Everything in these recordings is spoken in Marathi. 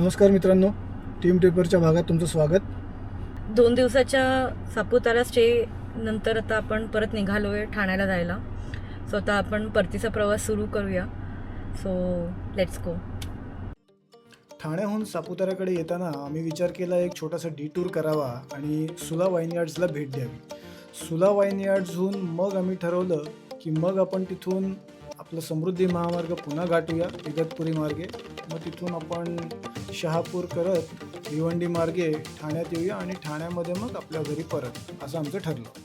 नमस्कार मित्रांनो, टीम ट्रिपरच्या भागात तुमचं स्वागत. 2 दिवसाच्या सापुतारा स्टे नंतर आता आपण परत निघालो आहे ठाण्याला जायला. सो आता आपण परतीचा प्रवास सुरू करूया. So let's go. ठाण्याहून सापुताऱ्याकडे येताना आम्ही विचार केला एक छोटासा डिटूर करावा आणि सुला वाईनयार्ड्सला भेट द्यावी. सुला वाईनयार्ड्सहून मग आम्ही ठरवलं की मग आपण तिथून आपलं समृद्धी महामार्ग पुन्हा गाठूया इगतपुरी मार्गे. मग तिथून आपण शहापूर करत भिवंडी मार्गे ठाण्यात येऊया आणि ठाण्यामध्ये मग आपल्या घरी परत, असं आमचं ठरलं.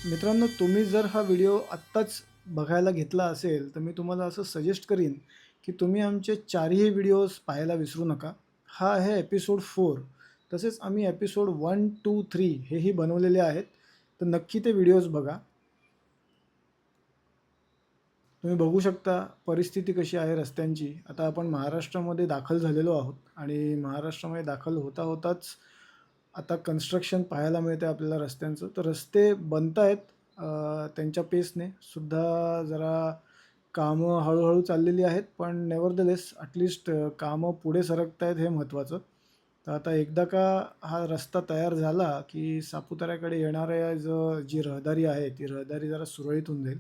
मित्रांनो, तुम्ही जर हा व्हिडिओ आत्ताच बघायला घेतला असेल तर मी तुम्हाला असं सजेस्ट करीन की तुम्ही आमचे 4ही व्हिडिओज पाहायला विसरू नका. हा आहे एपिसोड 4. तसेच आम्ही एपिसोड 1, 2, 3 हेही बनवलेले आहेत, तर नक्की ते व्हिडिओज बघा. तुम्ही बघू शकता परिस्थिती कशी आहे रस्त्यांची. आता आपण महाराष्ट्रामध्ये दाखल झालेलो आहोत आणि महाराष्ट्रामध्ये दाखल होता होताच आता कन्स्ट्रक्शन पाहायला मिळते आपल्याला रस्त्यांचं. तर रस्ते बनत आहेत त्यांच्या पेसने सुद्धा. जरा कामं हळूहळू चाललेली आहेत, पण नेव्हरदलेस ॲटलिस्ट कामं पुढे सरकत आहेत, हे महत्त्वाचं. तर आता एकदा का हा रस्ता तयार झाला की सापुताऱ्याकडे येणाऱ्या जी रहदारी आहे ती रहदारी जरा सुरळीत होऊन जाईल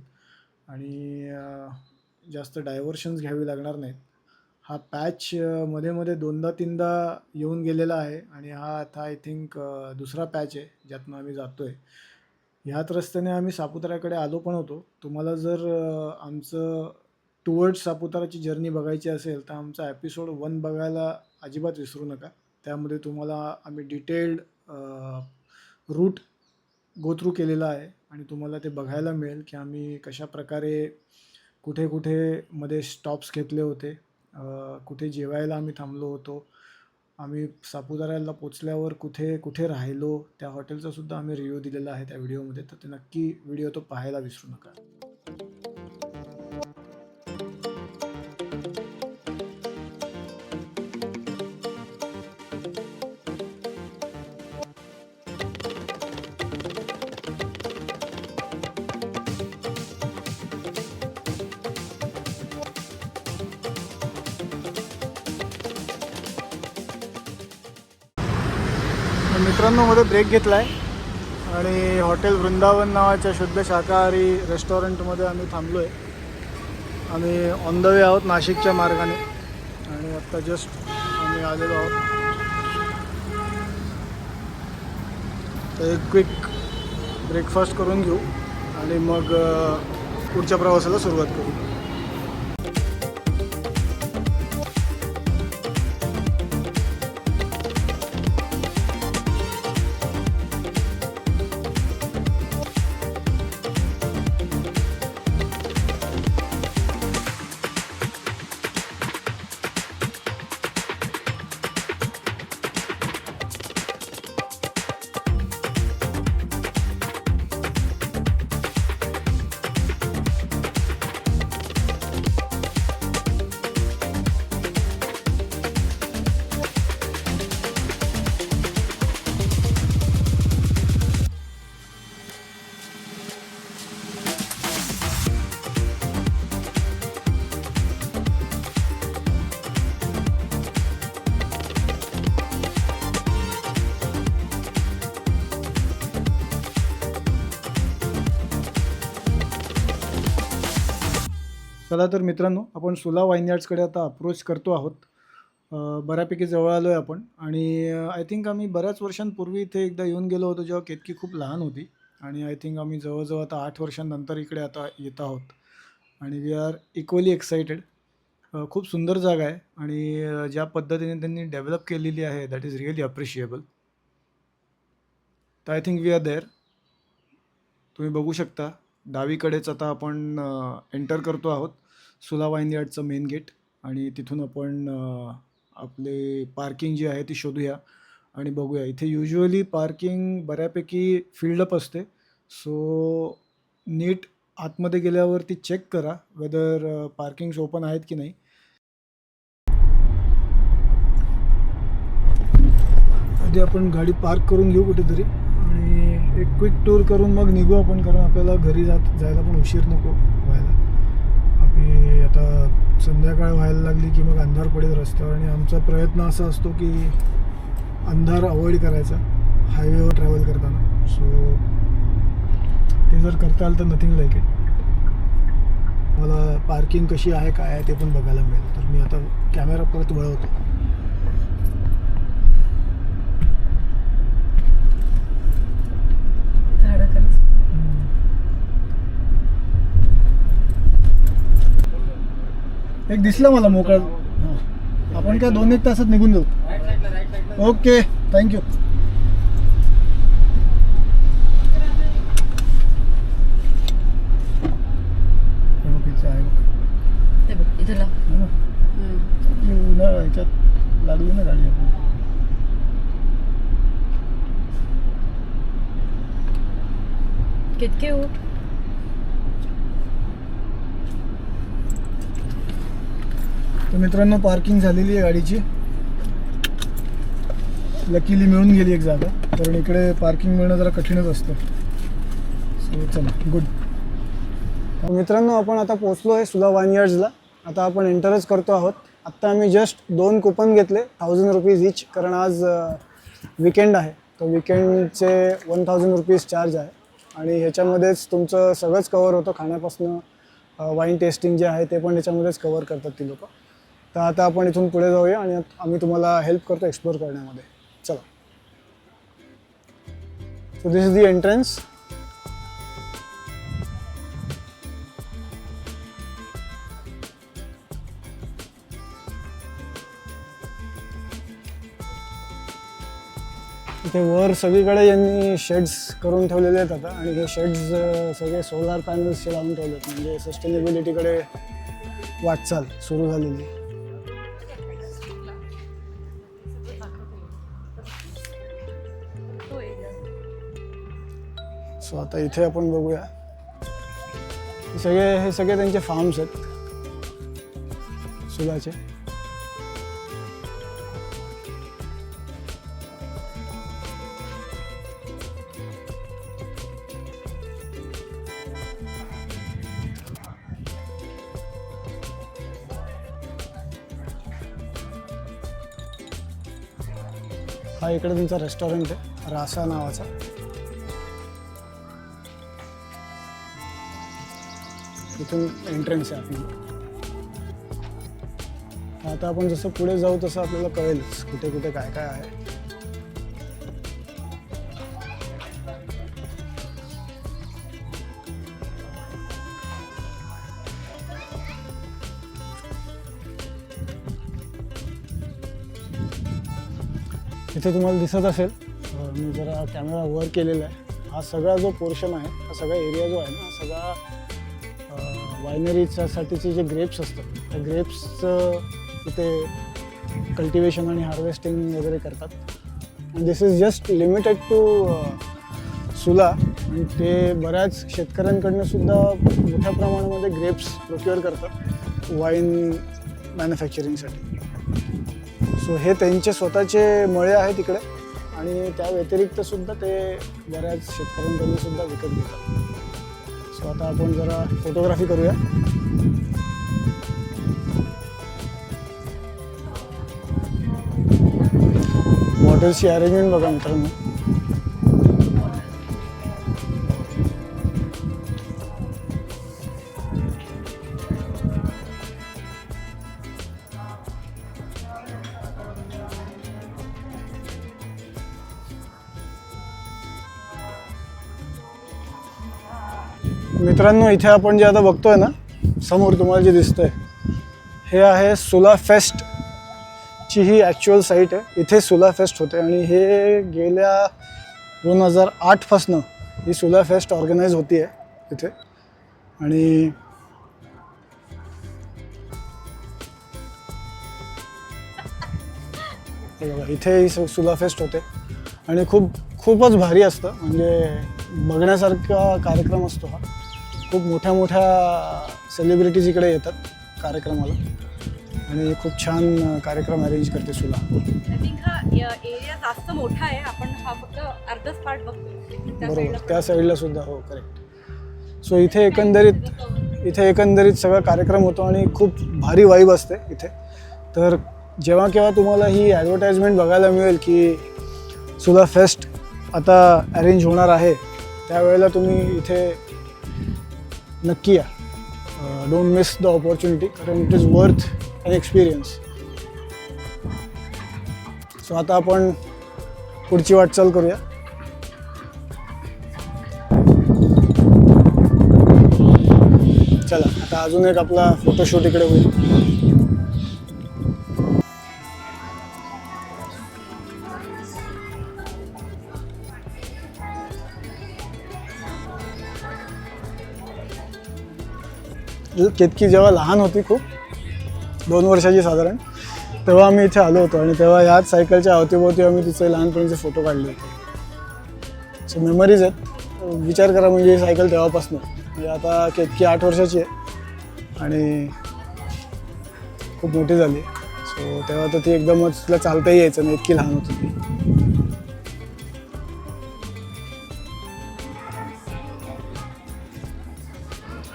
आणि जास्त डायव्हर्शन्स घ्यावी लागणार नाहीत. हा पॅच मध्ये मध्ये 2दा-3दा येऊन गेलेला आहे आणि हा आता आय थिंक दुसरा पॅच आहे ज्यातनं आम्ही जातो आहे. ह्याच रस्त्याने आम्ही सापुताऱ्याकडे आलो पण होतो. तुम्हाला जर आमचं टुवर्ड्स सापुताराची जर्नी बघायची असेल तर आमचा एपिसोड 1 बघायला अजिबात विसरू नका. त्यामध्ये तुम्हाला आम्ही डिटेल्ड रूट गो थ्रू केलेला आहे आणि तुम्हाला ते बघायला मिळेल की आम्ही कशाप्रकारे कुठे कुठे मध्ये स्टॉप्स घेतले होते, कुठे जेवायला आम्ही थांबलो होतो, आम्ही सापुताऱ्याला पोचल्यावर कुठे कुठे राहिलो, त्या हॉटेलचा सुद्धा आम्ही रिव्ह्यू दिलेला आहे त्या व्हिडिओमध्ये. तर ते नक्की व्हिडिओ तो पाहायला विसरू नका. मित्रांनो, मध्ये ब्रेक घेतला आहे आणि हॉटेल वृंदावन नावाच्या शुद्ध शाकाहारी रेस्टॉरंटमध्ये आम्ही थांबलो आहे. आम्ही ऑन द वे आहोत नाशिकच्या मार्गाने आणि आत्ता जस्ट आम्ही आलेलो आहोत. तर एक क्विक ब्रेकफास्ट करून घेऊ आणि मग पुढच्या प्रवासाला सुरुवात करू. चला तर मित्रांनो, आपण सुला वाईनयार्ड्सकडे आता अप्रोच करतो आहोत. बऱ्यापैकी जवळ आलो आहे आपण आणि आय थिंक आम्ही बऱ्याच वर्षांपूर्वी इथे एकदा येऊन गेलो होतो, जेव्हा केतकी खूप लहान होती. आणि आय थिंक आम्ही जवळजवळ आता 8 वर्षांनंतर इकडे आता येत आहोत आणि वी आर इक्वली एक्साइटेड. खूप सुंदर जागा आहे आणि ज्या पद्धतीने त्यांनी डेव्हलप केलेली आहे दॅट इज रिअली अप्रिशिएबल. तर I think we are there. तुम्ही बघू शकता डावीकडेच आता आपण एंटर करतो आहोत सुला वाईनयार्डचं मेन गेट आणि तिथून आपण आपले पार्किंग जी आहे ती शोधूया आणि बघूया. इथे युजली पार्किंग बऱ्यापैकी फिल्डअप असते, सो नीट आतमध्ये गेल्यावरती चेक करा वेदर पार्किंग्स ओपन आहेत की नाही. आधी आपण गाडी पार्क करून घेऊ कुठेतरी आणि एक क्विक टूर करून मग निघू आपण, कारण आपल्याला घरी जायला पण उशीर नको व्हायला. आपली आता संध्याकाळ व्हायला लागली की मग अंधार पडेल रस्त्यावर आणि आमचा प्रयत्न असा असतो की अंधार अवॉइड करायचा हायवेवर ट्रॅव्हल करताना. सो ते जर करता आलं तर नथिंग लाईक इट. मला पार्किंग कशी आहे काय आहे ते पण बघायला मिळेल. तर मी आता कॅमेरा परत वळवतो. एक दिसला मला मोकळा. हां, आपण काय 2-1 तासात निघून जाऊ. Okay, thank you. उन्हाळा ह्याच्यात लागली ना गाडी आपण. कितके उठ. तर मित्रांनो, पार्किंग झालेली आहे गाडीची. लकीली मिळून गेली एक जागा, कारण इकडे पार्किंग मिळणं जरा कठीणच असतं. सो चला, गुड. मित्रांनो, आपण आता पोचलो आहे सुला वाईनयार्ड्सला. आता आपण एंटरच करतो आहोत. आत्ता आम्ही जस्ट 2 कुपन घेतले 1000 रुपीज इच, कारण आज विकेंड आहे. तर विकेंडचे 1000 रुपीज चार्ज आहे आणि ह्याच्यामध्येच तुमचं सगळंच कवर होतं. खाण्यापासून वाईन टेस्टिंग जे आहे ते पण ह्याच्यामध्येच कवर करतात ती लोक. तर आता आपण इथून पुढे जाऊया आणि आम्ही तुम्हाला हेल्प करतो एक्सप्लोर करण्यामध्ये. चला. So this is the entrance. इथे वर सगळीकडे यांनी शेड्स करून ठेवलेले आहेत आता, आणि हे शेड्स सगळे सोलार पॅनल्सचे लावून ठेवले आहेत. म्हणजे सस्टेनेबिलिटीकडे वाटचाल सुरू झालेली. सो आता इथे आपण बघूया. हे सगळे त्यांचे फार्म्स आहेत सुलाचे. हा इकडे तुमचा रेस्टॉरंट आहे रासा नावाचा. इथून एंट्रन्स आहे आपली. आता आपण जसं पुढे जाऊ तसं आपल्याला कळेलच कुठे कुठे काय काय आहे. इथे तुम्हाला दिसत असेल, मी जरा कॅमेरा वर केलेला आहे. हा सगळा जो पोर्शन आहे, हा सगळा एरिया जो आहे ना, हा सगळा वायनरीसाठीचे जे ग्रेप्स असतात त्या ग्रेप्सचं इथे कल्टिवेशन आणि हार्वेस्टिंग वगैरे करतात. आणि दिस इज जस्ट लिमिटेड टू सुला. आणि ते बऱ्याच शेतकऱ्यांकडनं सुद्धा मोठ्या प्रमाणामध्ये ग्रेप्स प्रोक्युअर करतात वाईन मॅन्युफॅक्चरिंगसाठी. सो हे त्यांचे स्वतःचे मळे आहेत इकडे, आणि त्या व्यतिरिक्त सुद्धा ते बऱ्याच शेतकऱ्यांकडून सुद्धा विकत घेतात. सो आता आपण जरा फोटोग्राफी करूया. बॉटल्सची अरेंजमेंट बघा मित्रांनो. मित्रांनो, इथे आपण जे आता बघतोय ना, समोर तुम्हाला जे दिसतंय हे आहे सुला फेस्टची ही ॲक्च्युअल साईट आहे. इथे सुला फेस्ट होते आणि हे गेल्या 2008पासनं ही सुला फेस्ट ऑर्गनाईज होती आहे इथे. आणि इथे ही सुला फेस्ट होते आणि खूपच भारी असतं. म्हणजे बघण्यासारखा कार्यक्रम असतो हा. खूप मोठ्या मोठ्या सेलिब्रिटीज इकडे येतात कार्यक्रमाला आणि खूप छान कार्यक्रम अरेंज करते सुला. आय थिंक हा एरिया जास्त मोठा आहे. आपण हा फक्त अर्धच पार्ट बघतो. बरोबर, त्या साईडला सुद्धा. हो, करेक्ट. सो इथे एकंदरीत सगळा कार्यक्रम होतो आणि खूप भारी वाईब असते इथे. तर जेव्हा केव्हा तुम्हाला ही ॲडव्हर्टाइजमेंट बघायला मिळेल की सुला फेस्ट आता अरेंज होणार आहे, त्यावेळेला तुम्ही इथे नक्की या. डोंट मिस द ऑपॉर्च्युनिटी, कारण it is worth an experience. So आता आपण पुढची वाटचाल करूया. चला, आता अजून एक आपला फोटोशूट इकडे होईल. केतकी जेव्हा लहान होती, खूप 2 वर्षाची साधारण, तेव्हा आम्ही इथे आलो होतो आणि तेव्हा ह्याच सायकलच्या अवतीभोवती आम्ही तिचे लहानपणीचे फोटो काढले होते. सो मेमरीज आहेत. विचार करा, म्हणजे ही सायकल तेव्हापासून, म्हणजे आता केतकी 8 वर्षाची आहे आणि खूप मोठी झाली. सो तेव्हा तर ती एकदमच तिला चालताही यायचं नाही, इतकी लहान होती ती.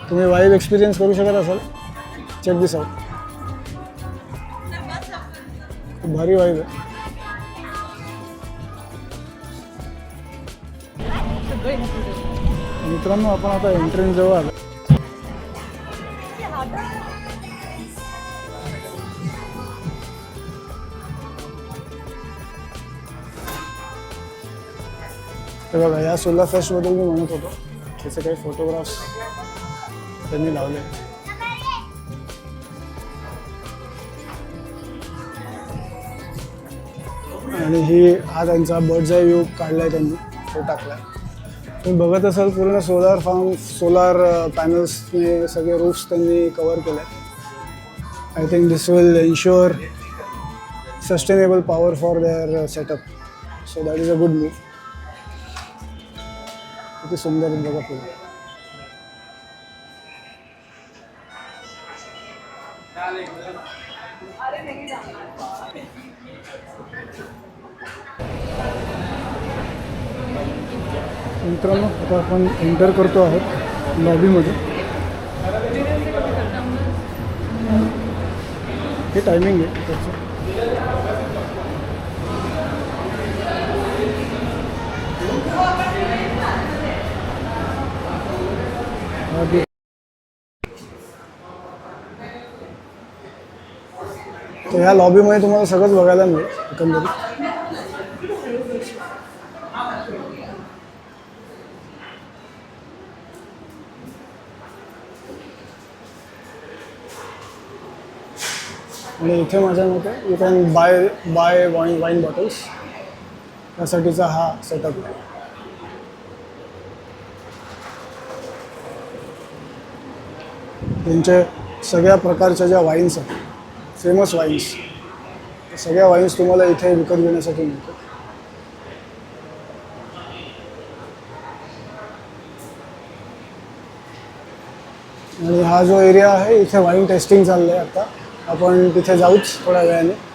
तुम्ही वाईब एक्सपिरियन्स करू शकत असाल. चेक दिस आउट. खूप भारी वाईब आहे. मित्रांनो, आपण आता एंट्रन्स जवळ आलो. ते बघा, या सुला फेस्टबद्दल मी म्हणत होतो, त्याचे काही फोटोग्राफ्स त्यांनी लावले. आणि हा त्यांचा बर्ड्स आय व्ह्यू काढलाय त्यांनी, तो टाकलाय. तुम्ही बघत असाल, पूर्ण सोलार पॅनल्सने सगळे रूफ्स त्यांनी कव्हर केले. I think this will ensure sustainable power for their setup. So that is a good move. किती सुंदर बघा फुलं. मित्रांनो, आता आपण एंटर करतो आहोत लॉबीमध्ये. हे टायमिंग आहे त्याचं. तर ह्या लॉबीमध्ये तुम्हाला सगळंच बघायला मिळेल एकंदरीत. आणि इथे माझ्या मते you can buy wine bottles. त्यासाठीचा हा सेटअप आहे. त्यांचे सगळ्या प्रकारच्या ज्या वाईन्स आहेत, फेमस वाईन्स, सगळ्या वाईन्स तुम्हाला इथे विकत घेण्यासाठी मिळतात. आणि हा जो एरिया आहे, इथे वाईन टेस्टिंग चाललं आहे. आता आपण तिथे जाऊच थोड्या वेळाने.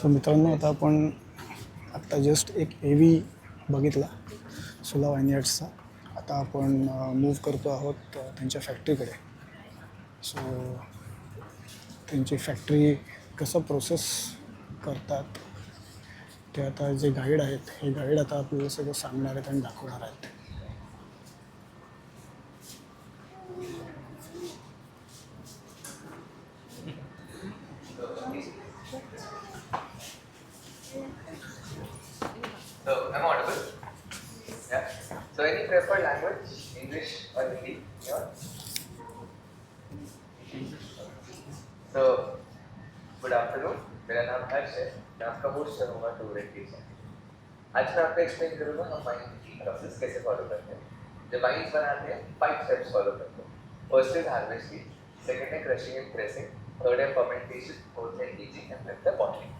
सो मित्रांनो, आता आपण आत्ता जस्ट एक AV बघितला सुला वाईनयार्ड्सचा. आता आपण मूव्ह करतो आहोत त्यांच्या फॅक्टरीकडे. सो त्यांची फॅक्टरी कसं प्रोसेस करतात ते आता जे गाईड आहेत हे गाईड आता आपल्याला सगळं सांगणार आहेत आणि दाखवणार आहेत. So, am I audible? Yeah. So, any preferred language, English or Hindi? Yeah. So, good afternoon. मेरा नाम हर्ष है. मैं आपका होस्ट रहूँगा टूर एंड टीचर. आज मैं आपको एक्सप्लेन करूँगा हम वाइन की प्रोसेस कैसे फॉलो करते हैं. जब वाइन बनाते हैं 5 स्टेप्स फॉलो करते हैं. फर्स्ट इज हार्वेस्टिंग, सेकंड है क्रशिंग एंड प्रेसिंग, थर्ड है फर्मेंटेशन, फोर्थ है एजिंग एंड फिफ्थ है बॉटलिंग.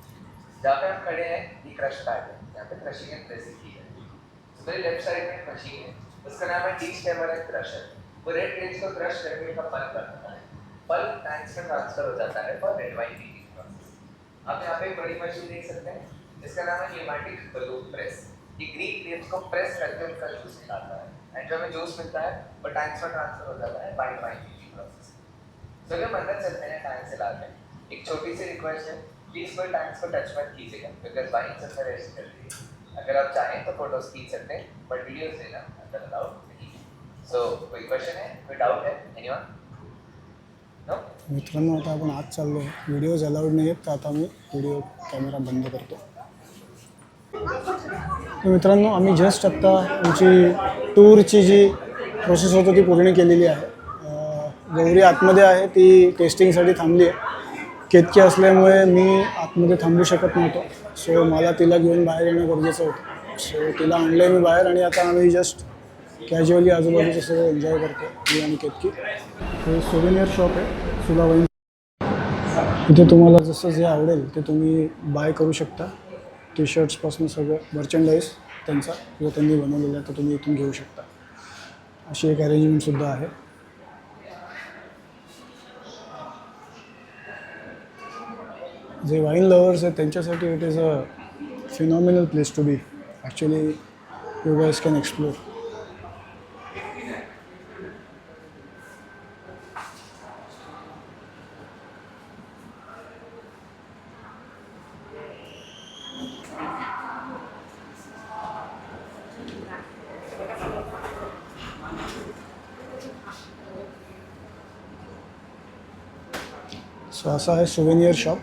जहाँ पे हम खड़े हैं ये क्रश पैड है, यहाँ पे क्रशिंग एंड प्रेसिंग की है. तो मेरे लेफ्ट साइड में मशीन है, उसका नाम है डी-स्टेमर एंड क्रशर. वो रेड ग्रेप्स को क्रश करके का पल्प बनाता है. पल्प टैंक्स में ट्रांसफर हो जाता है for red wine making process. आप यहाँ पे एक बड़ी मशीन देख सकते हैं, इसका नाम है न्यूमैटिक बलून प्रेस. ये ग्रीन ग्रेप्स को प्रेस करके उनका जूस निकालता है एंड जो हमें जूस मिलता है वो टैंक्स में ट्रांसफर हो जाता है वाइट वाइन मेकिंग प्रोसेस. तो जब अंदर चलते हैं टैंक से लाते हैं, एक छोटी सी रिक्वेस्ट है, प्लीज कोई टैंक्स को टच मत कीजिएगा बिकॉज वाइन अंदर रेस्ट कर रही है. अगर आप चाहें तो फोटोज खींच सकते हैं बट वीडियोस लेना अंदर अलाउड नहीं. सो कोई क्वेश्चन है, कोई डाउट है, एनीवन? नो? मित्रांनो, आता आपण आज चाललो आहे. व्हिडिओज अलाउड नाही आहेत, तर आता मी व्हिडिओ कॅमेरा बंद करतो. तर मित्रांनो, आम्ही जस्ट आत्ता आमची टूरची जी प्रोसेस होती ती पूर्ण केलेली आहे. गौरी आतमध्ये आहे, ती टेस्टिंगसाठी थांबली आहे. केतकी असल्यामुळे मी आतमध्ये थांबू शकत नव्हतो. सो मला तिला घेऊन बाहेर येणं गरजेचं होतं. सो तिला आणलं मी बाहेर आणि आता आम्ही जस्ट कॅज्युअली आजूबाजूचं सगळं एन्जॉय करतो, मी आणि केतकी. हे सोवेनियर शॉप आहे सुला वाईन. इथे तुम्हाला जसं जे आवडेल ते तुम्ही बाय करू शकता. टी-शर्ट्सपासून सगळं मर्चंडाईज त्यांचा जो त्यांनी बनवलेला आहे तो तुम्ही इथून घेऊ शकता. अशी एक अरेंजमेंटसुद्धा आहे. जे वाईन लवर्स आहेत त्यांच्यासाठी it is a phenomenal place to be. Actually you guys can explore. So असं आहे सोवेनियर शॉप.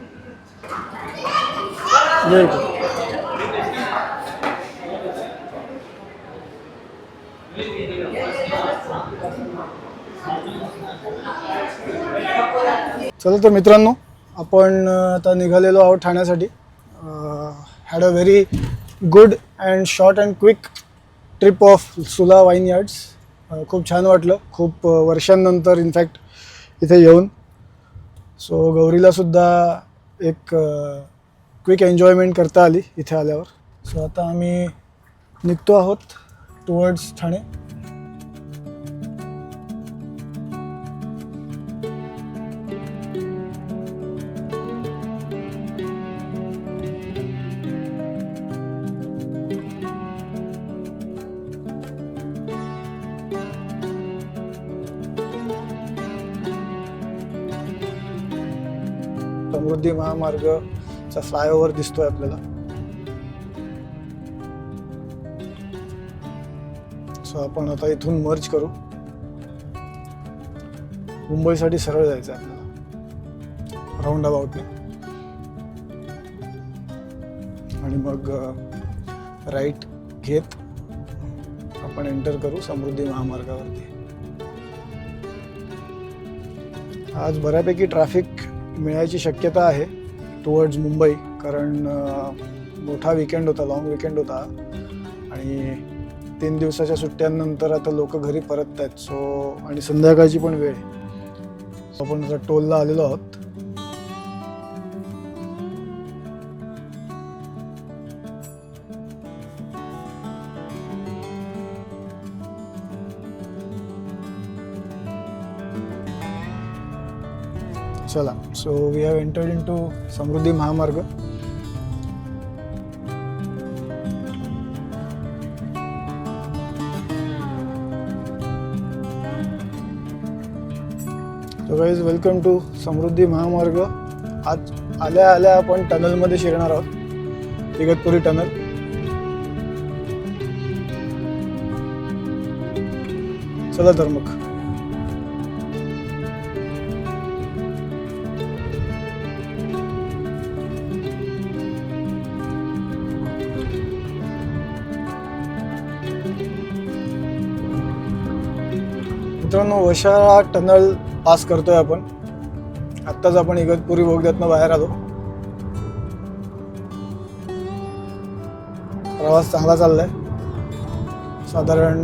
वेलकम. चला तर मित्रांनो, आपण आता निघालेलो आहोत ठाण्यासाठी. Had a very good and short and quick trip of Sula vineyards. खूप छान वाटलं, खूप वर्षांनंतर इनफॅक्ट इथे येऊन. सो गौरीलासुद्धा एक क्विक एन्जॉयमेंट करता आली इथे आल्यावर. सो आता आम्ही निघतो आहोत टुवर्ड्स ठाणे. समृद्धी महामार्गचा फ्लायओव्हर दिसतोय आपल्याला. सो आपण आता इथून मर्ज करू. मुंबईसाठी सरळ जायचं आहे आपल्याला राऊंड अबाउटने आणि मग राईट घेत आपण एंटर करू समृद्धी महामार्गावरती. आज बऱ्यापैकी ट्रॅफिक मिळायची शक्यता आहे टुवर्ड्स मुंबई, कारण मोठा विकेंड होता, लॉंग विकेंड होता आणि 3 दिवसाच्या सुट्ट्यांनंतर आता लोक घरी परतत आहेत. सो आणि संध्याकाळची पण वेळ. आपण आता टोलला आलेलो आहोत. चला, so we have entered in to Samruddhi महामार्ग. तो गाईज वेलकम टू समृद्धी महामार्ग. आज आल्या आल्या आपण टनलमध्ये शिरणार आहोत, इगतपुरी टनल. चला तर मग. मित्रांनो, वशाळा टनल पास करतोय आपण. आत्ताच आपण इगतपुरी बोगद्यातनं बाहेर आलो. प्रवास चांगला चाललाय. साधारण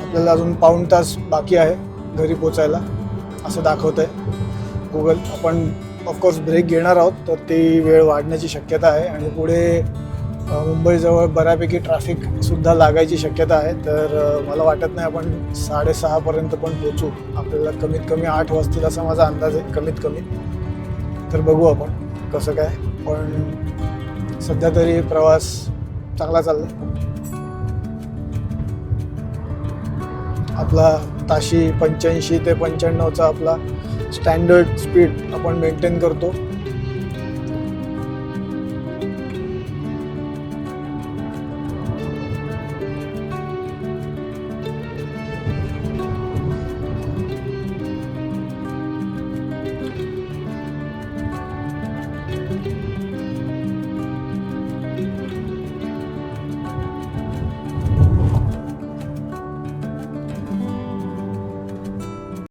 आपल्याला अजून पाऊण तास बाकी आहे घरी पोचायला असं दाखवत आहे गुगल. आपण ऑफकोर्स ब्रेक घेणार आहोत, तर ती वेळ वाढण्याची शक्यता आहे आणि पुढे मुंबईजवळ बऱ्यापैकी ट्रॅफिकसुद्धा लागायची शक्यता आहे. तर मला वाटत नाही आपण 6:30पर्यंत पण पोचू. आपल्याला कमीत कमी 8 वाजतील असा माझा अंदाज आहे, कमीत कमी. तर बघू आपण कसं काय, पण सध्या तरी प्रवास चांगला चालला. आपला ताशी 85 ते 95चा आपला स्टँडर्ड स्पीड आपण मेंटेन करतो.